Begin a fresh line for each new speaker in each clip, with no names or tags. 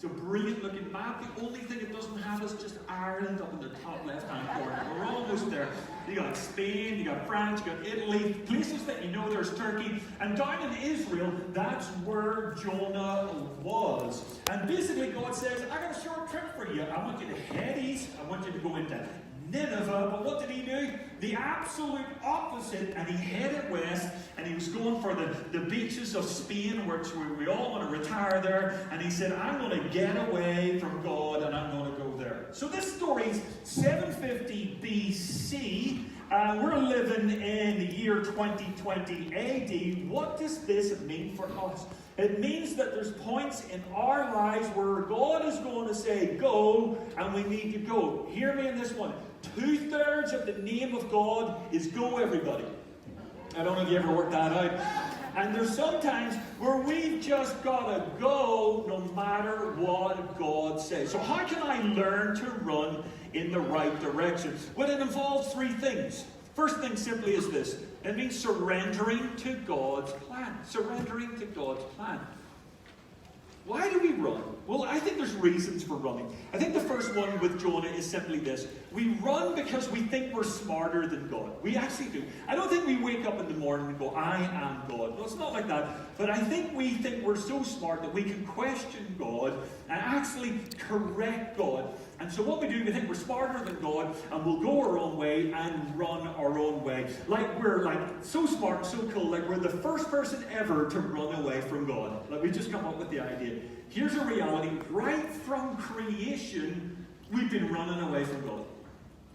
It's a brilliant looking map. The only thing it doesn't have is just Ireland up in the top left-hand corner. We're almost there. You got Spain, you got France, you got Italy, places that you know there's Turkey. And down in Israel, that's where Jonah was. And basically God says, I got a short trip for you. I want you to head east. I want you to go into Nineveh. But what did he do? The absolute opposite. And he headed west, and he was going for the beaches of Spain, which we all want to retire there. And he said, I'm going to get away from God, and I'm going to go there. So this story's 750 BC. We're living in the year 2020 AD. What does this mean for us? It means that there's points in our lives where God is going to say, go, and we need to go. Hear me in this one. 2/3 of the name of God is go, everybody. I don't know if you ever worked that out. And there's sometimes where we've just got to go no matter what God says. So how can I learn to run in the right direction? Well, it involves 3 things. First thing simply is this. It means surrendering to God's plan. Surrendering to God's plan. Why do we run? Well, I think there's reasons for running. I think the first one with Jonah is simply this. We run because we think we're smarter than God. We actually do. I don't think we wake up in the morning and go, I am God. No, it's not like that. But I think we think we're so smart that we can question God and actually correct God. And so what we do, we think we're smarter than God, and we'll go our own way and run our own way. Like we're so smart, so cool, like we're the first person ever to run away from God. Like we just come up with the idea. Here's a reality. Right from creation, we've been running away from God.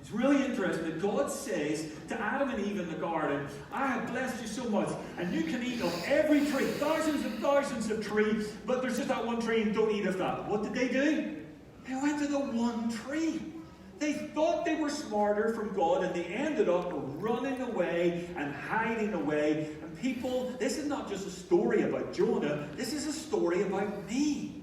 It's really interesting that God says to Adam and Eve in the garden, I have blessed you so much, and you can eat of every tree, thousands and thousands of trees, but there's just that one tree, and don't eat of that. What did they do? They went to the one tree. They thought they were smarter from God, and they ended up running away and hiding away. And people, this is not just a story about Jonah. This is a story about me.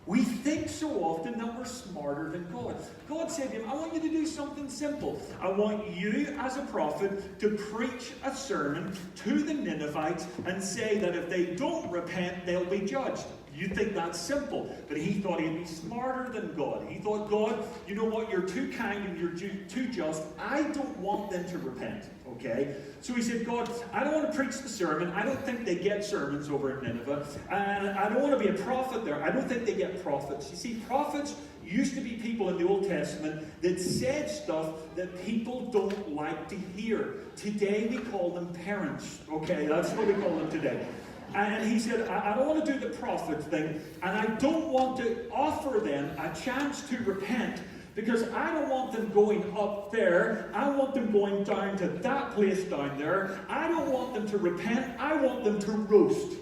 We think so often that we're smarter than God. God said to him, I want you to do something simple. I want you as a prophet to preach a sermon to the Ninevites and say that if they don't repent, they'll be judged. You think that's simple, but he thought he'd be smarter than God. He thought, God, you know what, you're too kind and you're too just. I don't want them to repent, okay? So he said, God, I don't want to preach the sermon. I don't think they get sermons over in Nineveh. And I don't want to be a prophet there. I don't think they get prophets. You see, prophets used to be people in the Old Testament that said stuff that people don't like to hear. Today we call them parents, okay? That's what we call them today. And he said, I don't want to do the prophet thing, and I don't want to offer them a chance to repent, because I don't want them going up there. I want them going down to that place down there. I don't want them to repent. I want them to roast.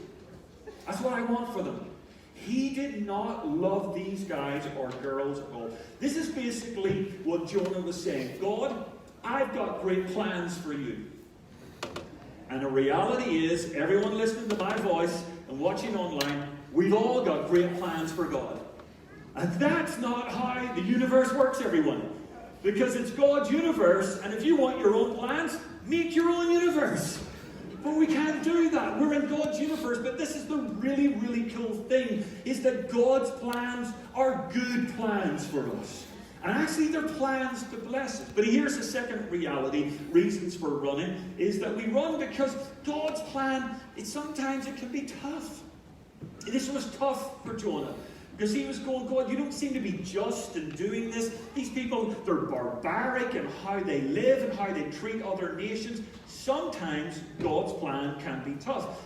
That's what I want for them. He did not love these guys or girls at all. This is basically what Jonah was saying. God, I've got great plans for you. And the reality is, everyone listening to my voice and watching online, we've all got great plans for God. And that's not how the universe works, everyone. Because it's God's universe, and if you want your own plans, make your own universe. But we can't do that. We're in God's universe, but this is the really, really cool thing, is that God's plans are good plans for us. And actually, they're plans to bless us. But here's the second reality, reasons for running, is that we run because God's plan, sometimes it can be tough. This was tough for Jonah. Because he was going, God, you don't seem to be just in doing this. These people, they're barbaric in how they live and how they treat other nations. Sometimes God's plan can be tough.